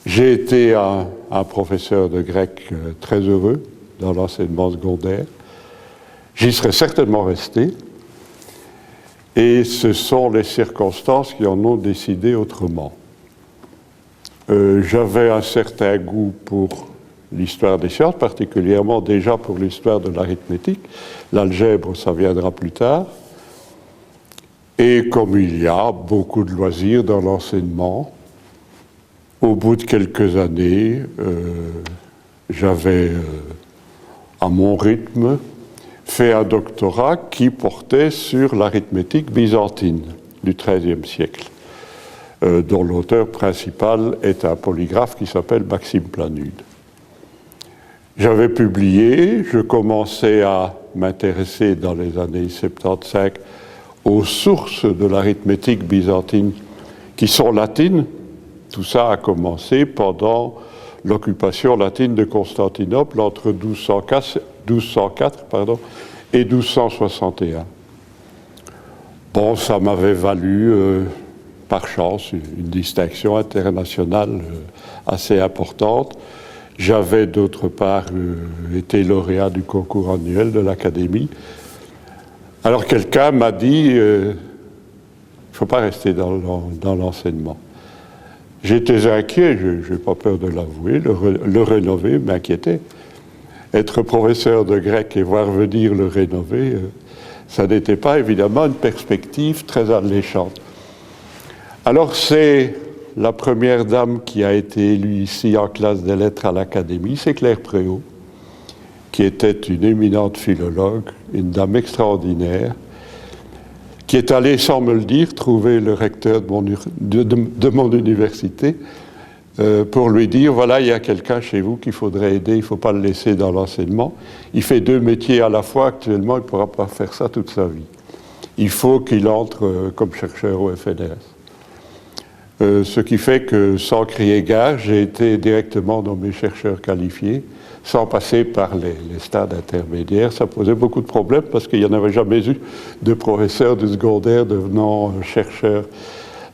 J'ai été un professeur de grec très heureux dans l'enseignement secondaire. J'y serais certainement resté. Et ce sont les circonstances qui en ont décidé autrement. J'avais un certain goût pour l'histoire des sciences, particulièrement déjà pour l'histoire de l'arithmétique. L'algèbre, ça viendra plus tard. Et comme il y a beaucoup de loisirs dans l'enseignement, au bout de quelques années, j'avais, à mon rythme, fait un doctorat qui portait sur l'arithmétique byzantine du XIIIe siècle, dont l'auteur principal est un polygraphe qui s'appelle Maxime Planude. J'avais publié, je commençais à m'intéresser dans les années 75 aux sources de l'arithmétique byzantine qui sont latines. Tout ça a commencé pendant l'occupation latine de Constantinople entre 1204 et 1261. Bon, ça m'avait valu, par chance, une distinction internationale assez importante. J'avais d'autre part été lauréat du concours annuel de l'Académie. Alors quelqu'un m'a dit, il ne faut pas rester dans l'enseignement. J'étais inquiet, je n'ai pas peur de l'avouer, le rénover m'inquiétait. Être professeur de grec et voir venir le rénover, ça n'était pas évidemment une perspective très alléchante. Alors c'est la première dame qui a été élue ici en classe des lettres à l'Académie, c'est Claire Préau, qui était une éminente philologue, une dame extraordinaire, qui est allée, sans me le dire, trouver le recteur de mon université pour lui dire, voilà, il y a quelqu'un chez vous qu'il faudrait aider, il ne faut pas le laisser dans l'enseignement. Il fait 2 métiers à la fois, actuellement, il ne pourra pas faire ça toute sa vie. Il faut qu'il entre comme chercheur au FNRS. Ce qui fait que, sans crier gare, j'ai été directement nommé chercheur qualifié, sans passer par les stades intermédiaires. Ça posait beaucoup de problèmes parce qu'il n'y en avait jamais eu de professeur du secondaire devenant chercheur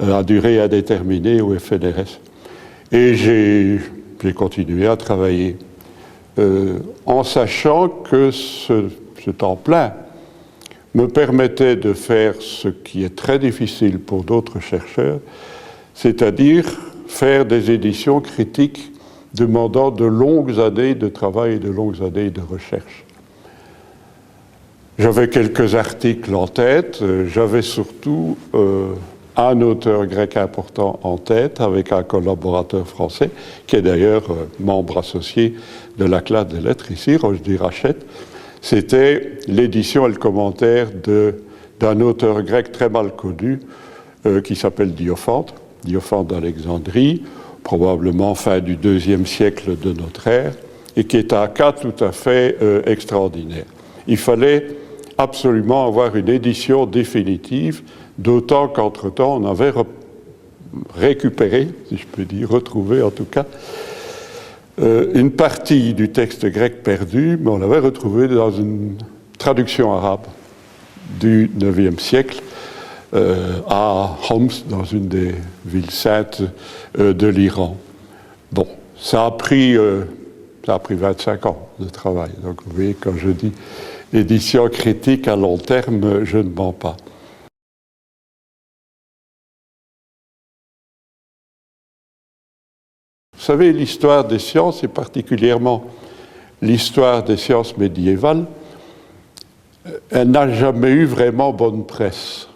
à durée indéterminée au FNRS. Et j'ai continué à travailler en sachant que ce temps plein me permettait de faire ce qui est très difficile pour d'autres chercheurs, c'est-à-dire faire des éditions critiques demandant de longues années de travail et de longues années de recherche. J'avais quelques articles en tête, j'avais surtout un auteur grec important en tête avec un collaborateur français qui est d'ailleurs membre associé de la classe des lettres ici, Rochdi Rachette. C'était l'édition et le commentaire d'un auteur grec très mal connu qui s'appelle Diophante d'Alexandrie, probablement fin du IIe siècle de notre ère, et qui est un cas tout à fait extraordinaire. Il fallait absolument avoir une édition définitive, d'autant qu'entre-temps, on avait récupéré, si je peux dire, retrouvé en tout cas, une partie du texte grec perdu, mais on l'avait retrouvé dans une traduction arabe du IXe siècle, à Homs, dans une des villes saintes de l'Iran. Bon, ça a pris 25 ans de travail. Donc vous voyez, quand je dis édition critique à long terme, je ne mens pas. Vous savez, l'histoire des sciences, et particulièrement l'histoire des sciences médiévales, elle n'a jamais eu vraiment bonne presse.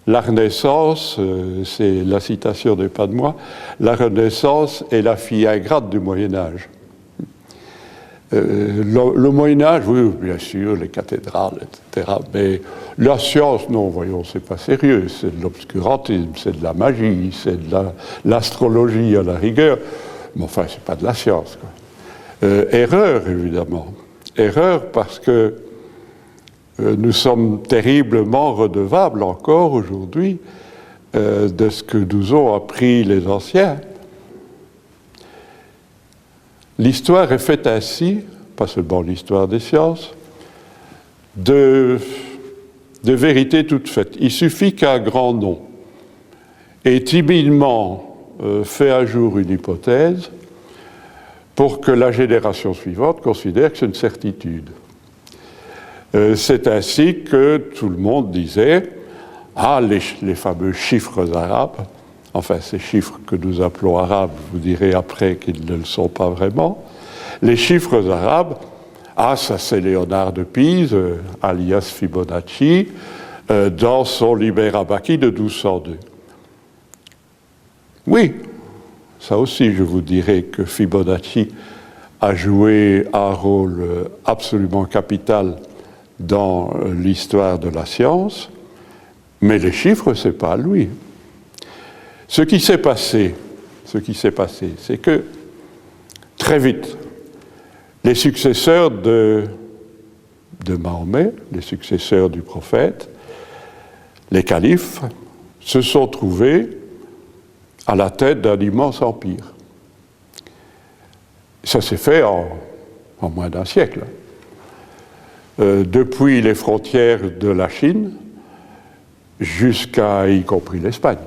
La Renaissance, c'est la citation n'est pas de moi, la Renaissance est la fille ingrate du Moyen-Âge. Le Moyen-Âge, oui, bien sûr, les cathédrales, etc. Mais la science, non, voyons, c'est pas sérieux. C'est de l'obscurantisme, c'est de la magie, c'est de l'astrologie à la rigueur. Mais enfin, c'est pas de la science, quoi. Erreur, évidemment. Erreur parce que nous sommes terriblement redevables encore aujourd'hui de ce que nous ont appris les anciens. L'histoire est faite ainsi, pas seulement l'histoire des sciences, de vérités toutes faites. Il suffit qu'un grand nom ait timidement fait un jour une hypothèse pour que la génération suivante considère que c'est une certitude. C'est ainsi que tout le monde disait « Ah, les fameux chiffres arabes », enfin ces chiffres que nous appelons arabes, vous direz après qu'ils ne le sont pas vraiment, les chiffres arabes, ah ça c'est Léonard de Pise, alias Fibonacci, dans son Liber Abaci de 1202. Oui, ça aussi je vous dirais que Fibonacci a joué un rôle absolument capital dans l'histoire de la science, mais les chiffres, c'est pas lui. Ce qui s'est passé, c'est que très vite, les successeurs de Mahomet, les successeurs du prophète, les califes, se sont trouvés à la tête d'un immense empire. Ça s'est fait en moins d'un siècle. Depuis les frontières de la Chine jusqu'à y compris l'Espagne.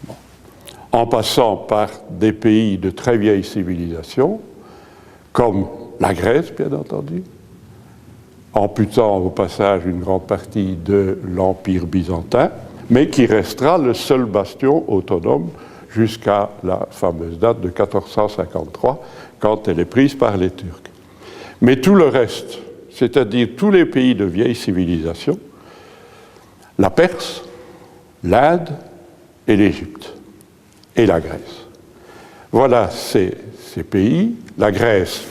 Bon. En passant par des pays de très vieilles civilisations, comme la Grèce, bien entendu, amputant au passage une grande partie de l'Empire byzantin, mais qui restera le seul bastion autonome jusqu'à la fameuse date de 1453, quand elle est prise par les Turcs. Mais tout le reste, c'est-à-dire tous les pays de vieille civilisation, la Perse, l'Inde et l'Égypte, et la Grèce. Voilà ces pays, la Grèce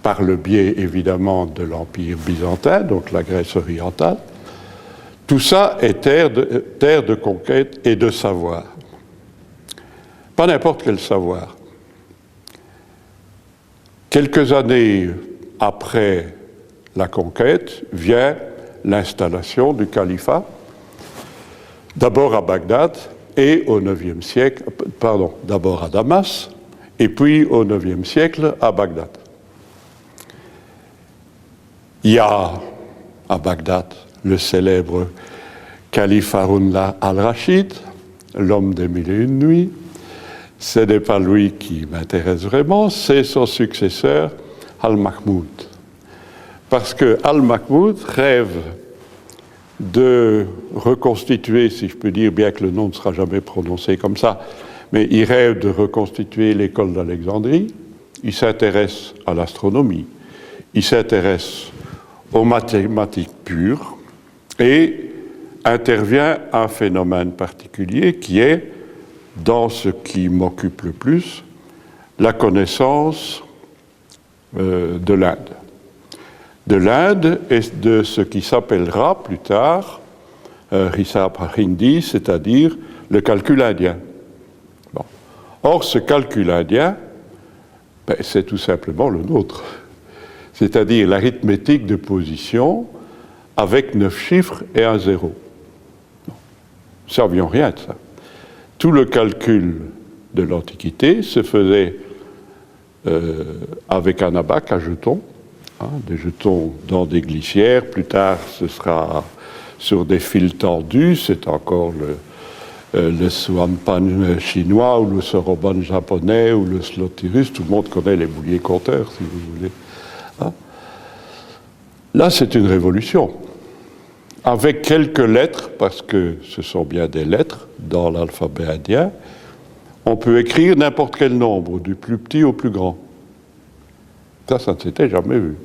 par le biais évidemment de l'Empire byzantin, donc la Grèce orientale, tout ça est terre de conquête et de savoir. Pas n'importe quel savoir. Quelques années après la conquête vient l'installation du califat, d'abord à Bagdad et au IXe siècle, d'abord à Damas et puis au IXe siècle à Bagdad. Il y a à Bagdad le célèbre calife Haroun al-Rachid, l'homme des mille et une nuits. Ce n'est pas lui qui m'intéresse vraiment, c'est son successeur Al-Mahmoud. Parce que Al-Mahmoud rêve de reconstituer, si je peux dire, bien que le nom ne sera jamais prononcé comme ça, mais il rêve de reconstituer l'école d'Alexandrie. Il s'intéresse à l'astronomie, il s'intéresse aux mathématiques pures et intervient un phénomène particulier qui est, dans ce qui m'occupe le plus, la connaissance de l'Inde. De l'Inde et de ce qui s'appellera plus tard Hisab Hindi, c'est-à-dire le calcul indien. Bon. Or, ce calcul indien, c'est tout simplement le nôtre, c'est-à-dire l'arithmétique de position avec 9 chiffres et un zéro. Nous ne savions rien de ça. Tout le calcul de l'Antiquité se faisait avec un abaque à jetons, des jetons dans des glissières. Plus tard, ce sera sur des fils tendus. C'est encore le swanpan chinois ou le soroban japonais ou le sloty russe. Tout le monde connaît les bouliers compteurs, si vous voulez. Là, c'est une révolution. Avec quelques lettres, parce que ce sont bien des lettres dans l'alphabet indien, on peut écrire n'importe quel nombre, du plus petit au plus grand. Ça ne s'était jamais vu.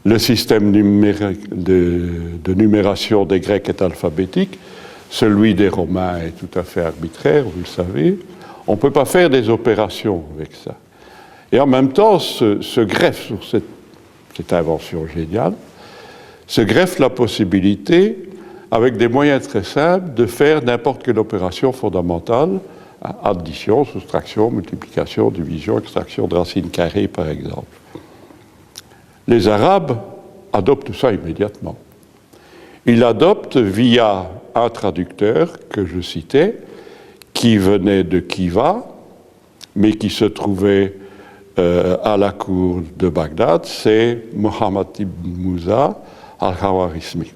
Le système de numération des Grecs est alphabétique, celui des Romains est tout à fait arbitraire, vous le savez. On ne peut pas faire des opérations avec ça. Et en même temps, se greffe sur cette invention géniale, se greffe la possibilité, avec des moyens très simples, de faire n'importe quelle opération fondamentale, addition, soustraction, multiplication, division, extraction de racines carrées, par exemple. Les Arabes adoptent ça immédiatement. Ils l'adoptent via un traducteur que je citais, qui venait de Khiva, mais qui se trouvait à la cour de Bagdad, c'est Mohammed ibn Musa al-Khawarizmi.